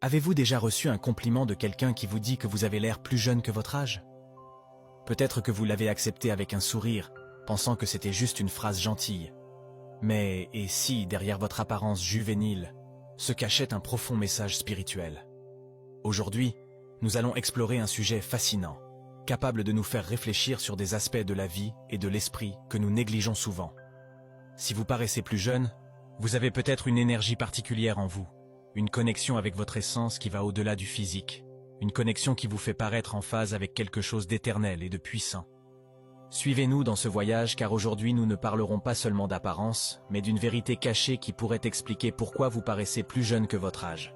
Avez-vous déjà reçu un compliment de quelqu'un qui vous dit que vous avez l'air plus jeune que votre âge? Peut-être que vous l'avez accepté avec un sourire, pensant que c'était juste une phrase gentille. Mais et si, derrière votre apparence juvénile, se cachait un profond message spirituel? Aujourd'hui, nous allons explorer un sujet fascinant, capable de nous faire réfléchir sur des aspects de la vie et de l'esprit que nous négligeons souvent. Si vous paraissez plus jeune, vous avez peut-être une énergie particulière en vous, une connexion avec votre essence qui va au-delà du physique, une connexion qui vous fait paraître en phase avec quelque chose d'éternel et de puissant. Suivez-nous dans ce voyage car aujourd'hui nous ne parlerons pas seulement d'apparence, mais d'une vérité cachée qui pourrait expliquer pourquoi vous paraissez plus jeune que votre âge.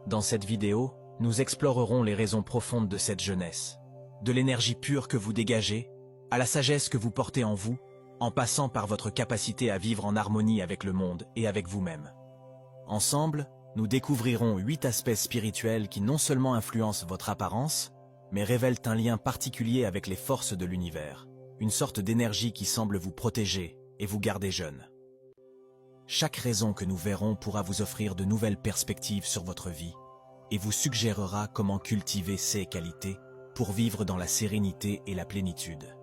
Dans cette vidéo, nous explorerons les raisons profondes de cette jeunesse, de l'énergie pure que vous dégagez, à la sagesse que vous portez en vous, en passant par votre capacité à vivre en harmonie avec le monde et avec vous-même. Ensemble, nous découvrirons 8 aspects spirituels qui non seulement influencent votre apparence, mais révèlent un lien particulier avec les forces de l'univers, une sorte d'énergie qui semble vous protéger et vous garder jeune. Chaque raison que nous verrons pourra vous offrir de nouvelles perspectives sur votre vie et vous suggérera comment cultiver ces qualités pour vivre dans la sérénité et la plénitude.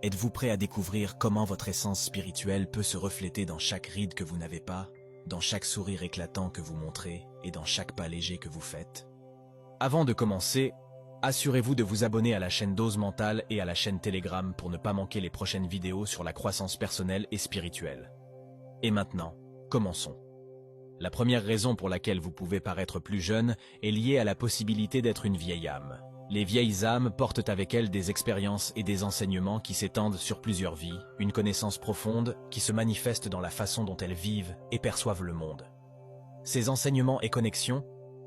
Êtes-vous prêt à découvrir comment votre essence spirituelle peut se refléter dans chaque ride que vous n'avez pas, dans chaque sourire éclatant que vous montrez et dans chaque pas léger que vous faites? Avant de commencer, assurez-vous de vous abonner à la chaîne Dose Mentale et à la chaîne Telegram pour ne pas manquer les prochaines vidéos sur la croissance personnelle et spirituelle. Et maintenant, commençons. La première raison pour laquelle vous pouvez paraître plus jeune est liée à la possibilité d'être une vieille âme. Les vieilles âmes portent avec elles des expériences et des enseignements qui s'étendent sur plusieurs vies, une connaissance profonde qui se manifeste dans la façon dont elles vivent et perçoivent le monde. Ces enseignements et connexions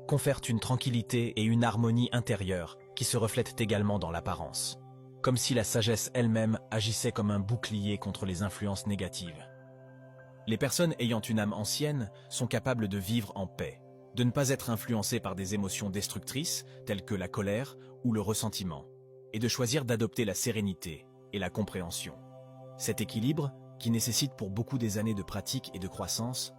confèrent une tranquillité et une harmonie intérieure qui se reflètent également dans l'apparence, comme si la sagesse elle-même agissait comme un bouclier contre les influences négatives. Les personnes ayant une âme ancienne sont capables de vivre en paix, de ne pas être influencées par des émotions destructrices telles que la colère ou le ressentiment, et de choisir d'adopter la sérénité et la compréhension. Cet équilibre, qui nécessite pour beaucoup des années de pratique et de croissance,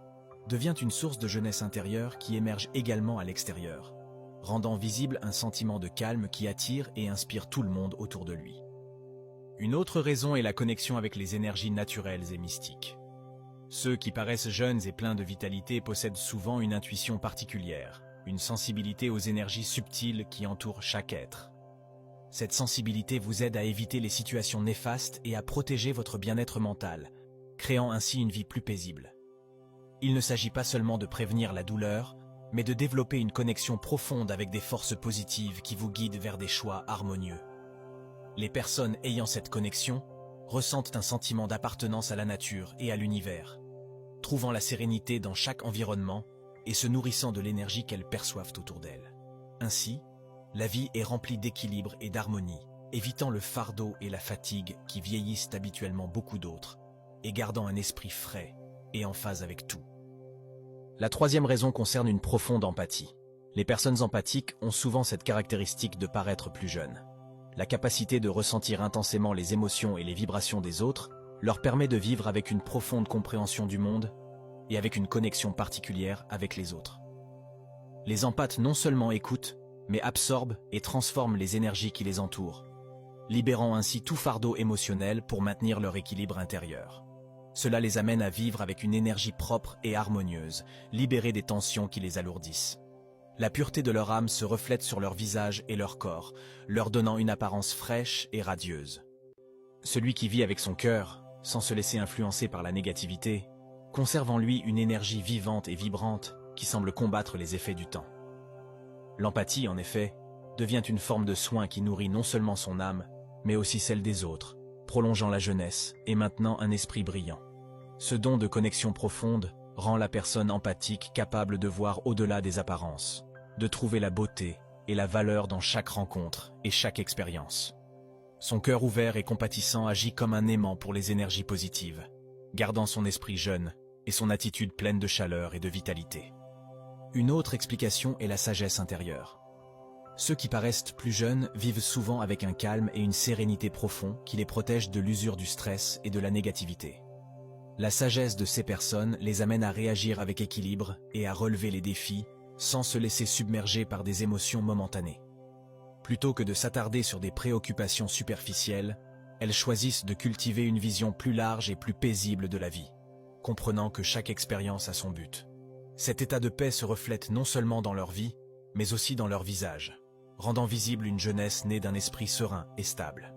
devient une source de jeunesse intérieure qui émerge également à l'extérieur, rendant visible un sentiment de calme qui attire et inspire tout le monde autour de lui. Une autre raison est la connexion avec les énergies naturelles et mystiques. Ceux qui paraissent jeunes et pleins de vitalité possèdent souvent une intuition particulière, une sensibilité aux énergies subtiles qui entourent chaque être. Cette sensibilité vous aide à éviter les situations néfastes et à protéger votre bien-être mental, créant ainsi une vie plus paisible. Il ne s'agit pas seulement de prévenir la douleur, mais de développer une connexion profonde avec des forces positives qui vous guident vers des choix harmonieux. Les personnes ayant cette connexion ressentent un sentiment d'appartenance à la nature et à l'univers, trouvant la sérénité dans chaque environnement et se nourrissant de l'énergie qu'elles perçoivent autour d'elles. Ainsi, la vie est remplie d'équilibre et d'harmonie, évitant le fardeau et la fatigue qui vieillissent habituellement beaucoup d'autres, et gardant un esprit frais et en phase avec tout. La troisième raison concerne une profonde empathie. Les personnes empathiques ont souvent cette caractéristique de paraître plus jeunes. La capacité de ressentir intensément les émotions et les vibrations des autres leur permet de vivre avec une profonde compréhension du monde et avec une connexion particulière avec les autres. Les empathes non seulement écoutent, mais absorbent et transforment les énergies qui les entourent, libérant ainsi tout fardeau émotionnel pour maintenir leur équilibre intérieur. Cela les amène à vivre avec une énergie propre et harmonieuse, libérée des tensions qui les alourdissent. La pureté de leur âme se reflète sur leur visage et leur corps, leur donnant une apparence fraîche et radieuse. Celui qui vit avec son cœur, sans se laisser influencer par la négativité, conserve en lui une énergie vivante et vibrante qui semble combattre les effets du temps. L'empathie, en effet, devient une forme de soin qui nourrit non seulement son âme, mais aussi celle des autres, prolongeant la jeunesse et maintenant un esprit brillant. Ce don de connexion profonde rend la personne empathique capable de voir au-delà des apparences, de trouver la beauté et la valeur dans chaque rencontre et chaque expérience. Son cœur ouvert et compatissant agit comme un aimant pour les énergies positives, gardant son esprit jeune et son attitude pleine de chaleur et de vitalité. Une autre explication est la sagesse intérieure. Ceux qui paraissent plus jeunes vivent souvent avec un calme et une sérénité profonds qui les protègent de l'usure du stress et de la négativité. La sagesse de ces personnes les amène à réagir avec équilibre et à relever les défis sans se laisser submerger par des émotions momentanées. Plutôt que de s'attarder sur des préoccupations superficielles, elles choisissent de cultiver une vision plus large et plus paisible de la vie, comprenant que chaque expérience a son but. Cet état de paix se reflète non seulement dans leur vie, mais aussi dans leur visage, rendant visible une jeunesse née d'un esprit serein et stable.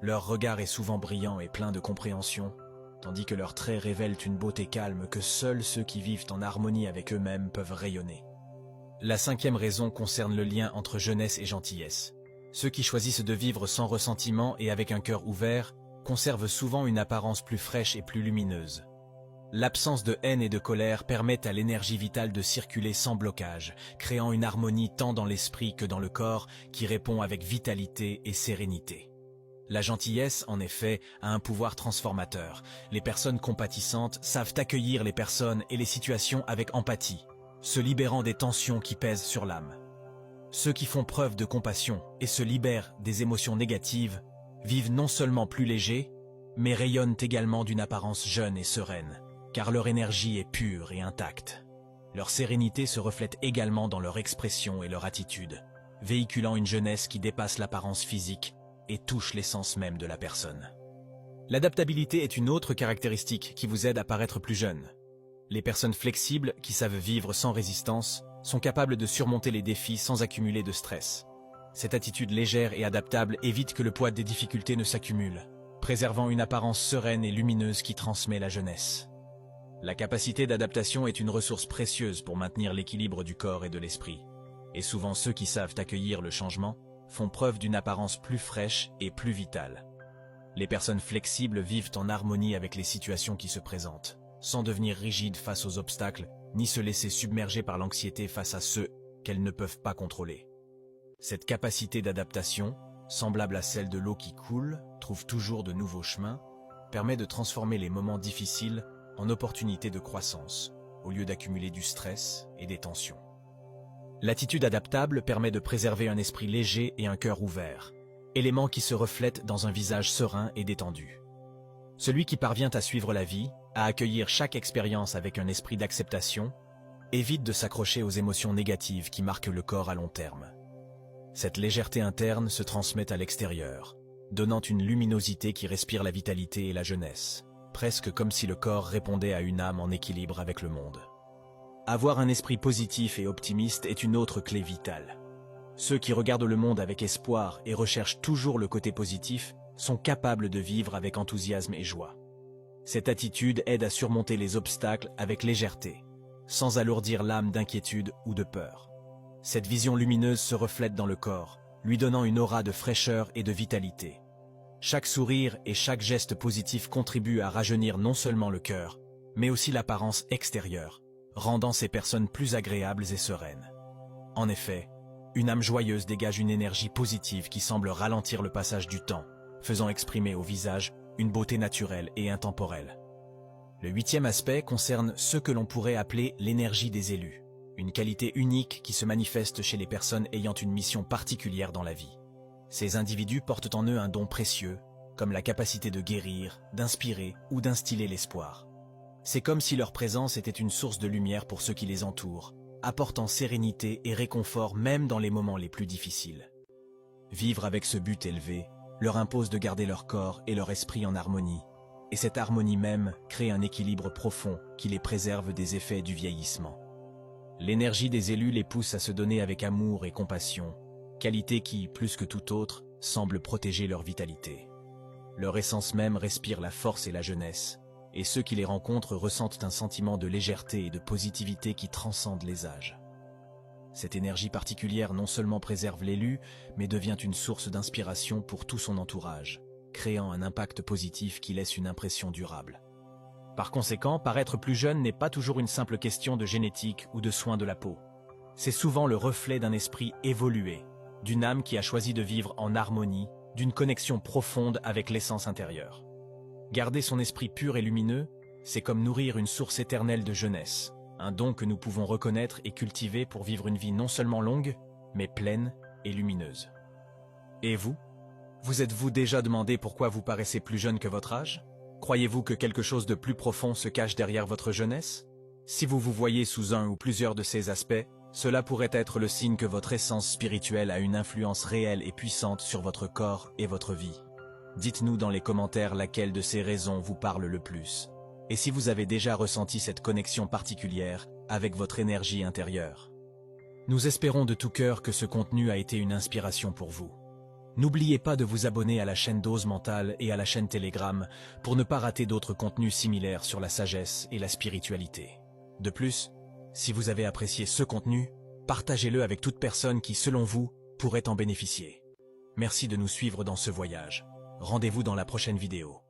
Leur regard est souvent brillant et plein de compréhension, tandis que leurs traits révèlent une beauté calme que seuls ceux qui vivent en harmonie avec eux-mêmes peuvent rayonner. La cinquième raison concerne le lien entre jeunesse et gentillesse. Ceux qui choisissent de vivre sans ressentiment et avec un cœur ouvert conservent souvent une apparence plus fraîche et plus lumineuse. L'absence de haine et de colère permet à l'énergie vitale de circuler sans blocage, créant une harmonie tant dans l'esprit que dans le corps qui répond avec vitalité et sérénité. La gentillesse, en effet, a un pouvoir transformateur. Les personnes compatissantes savent accueillir les personnes et les situations avec empathie, se libérant des tensions qui pèsent sur l'âme. Ceux qui font preuve de compassion et se libèrent des émotions négatives vivent non seulement plus légers, mais rayonnent également d'une apparence jeune et sereine, car leur énergie est pure et intacte. Leur sérénité se reflète également dans leur expression et leur attitude, véhiculant une jeunesse qui dépasse l'apparence physique et touche l'essence même de la personne. L'adaptabilité est une autre caractéristique qui vous aide à paraître plus jeune. Les personnes flexibles, qui savent vivre sans résistance, sont capables de surmonter les défis sans accumuler de stress. Cette attitude légère et adaptable évite que le poids des difficultés ne s'accumule, préservant une apparence sereine et lumineuse qui transmet la jeunesse. La capacité d'adaptation est une ressource précieuse pour maintenir l'équilibre du corps et de l'esprit. Et souvent ceux qui savent accueillir le changement font preuve d'une apparence plus fraîche et plus vitale. Les personnes flexibles vivent en harmonie avec les situations qui se présentent, sans devenir rigides face aux obstacles, ni se laisser submerger par l'anxiété face à ceux qu'elles ne peuvent pas contrôler. Cette capacité d'adaptation, semblable à celle de l'eau qui coule, trouve toujours de nouveaux chemins, permet de transformer les moments difficiles en opportunités de croissance, au lieu d'accumuler du stress et des tensions. L'attitude adaptable permet de préserver un esprit léger et un cœur ouvert, éléments qui se reflètent dans un visage serein et détendu. Celui qui parvient à suivre la vie, à accueillir chaque expérience avec un esprit d'acceptation, évite de s'accrocher aux émotions négatives qui marquent le corps à long terme. Cette légèreté interne se transmet à l'extérieur, donnant une luminosité qui respire la vitalité et la jeunesse, presque comme si le corps répondait à une âme en équilibre avec le monde. Avoir un esprit positif et optimiste est une autre clé vitale. Ceux qui regardent le monde avec espoir et recherchent toujours le côté positif sont capables de vivre avec enthousiasme et joie. Cette attitude aide à surmonter les obstacles avec légèreté, sans alourdir l'âme d'inquiétude ou de peur. Cette vision lumineuse se reflète dans le corps, lui donnant une aura de fraîcheur et de vitalité. Chaque sourire et chaque geste positif contribuent à rajeunir non seulement le cœur, mais aussi l'apparence extérieure, rendant ces personnes plus agréables et sereines. En effet, une âme joyeuse dégage une énergie positive qui semble ralentir le passage du temps, faisant exprimer au visage une beauté naturelle et intemporelle. Le huitième aspect concerne ce que l'on pourrait appeler l'énergie des élus, une qualité unique qui se manifeste chez les personnes ayant une mission particulière dans la vie. Ces individus portent en eux un don précieux, comme la capacité de guérir, d'inspirer ou d'instiller l'espoir. C'est comme si leur présence était une source de lumière pour ceux qui les entourent, apportant sérénité et réconfort même dans les moments les plus difficiles. Vivre avec ce but élevé leur impose de garder leur corps et leur esprit en harmonie, et cette harmonie même crée un équilibre profond qui les préserve des effets du vieillissement. L'énergie des élus les pousse à se donner avec amour et compassion, qualité qui, plus que tout autre, semble protéger leur vitalité. Leur essence même respire la force et la jeunesse, et ceux qui les rencontrent ressentent un sentiment de légèreté et de positivité qui transcende les âges. Cette énergie particulière non seulement préserve l'élu, mais devient une source d'inspiration pour tout son entourage, créant un impact positif qui laisse une impression durable. Par conséquent, paraître plus jeune n'est pas toujours une simple question de génétique ou de soins de la peau. C'est souvent le reflet d'un esprit évolué, d'une âme qui a choisi de vivre en harmonie, d'une connexion profonde avec l'essence intérieure. Garder son esprit pur et lumineux, c'est comme nourrir une source éternelle de jeunesse, un don que nous pouvons reconnaître et cultiver pour vivre une vie non seulement longue, mais pleine et lumineuse. Et vous? Vous êtes-vous déjà demandé pourquoi vous paraissez plus jeune que votre âge? Croyez-vous que quelque chose de plus profond se cache derrière votre jeunesse? Si vous vous voyez sous un ou plusieurs de ces aspects, Cela pourrait être le signe que votre essence spirituelle a une influence réelle et puissante sur votre corps et votre vie. Dites-nous dans les commentaires laquelle de ces raisons vous parle le plus, et si vous avez déjà ressenti cette connexion particulière avec votre énergie intérieure. Nous espérons de tout cœur que ce contenu a été une inspiration pour vous. N'oubliez pas de vous abonner à la chaîne Dose Mentale et à la chaîne Telegram pour ne pas rater d'autres contenus similaires sur la sagesse et la spiritualité. De plus, si vous avez apprécié ce contenu, partagez-le avec toute personne qui, selon vous, pourrait en bénéficier. Merci de nous suivre dans ce voyage. Rendez-vous dans la prochaine vidéo.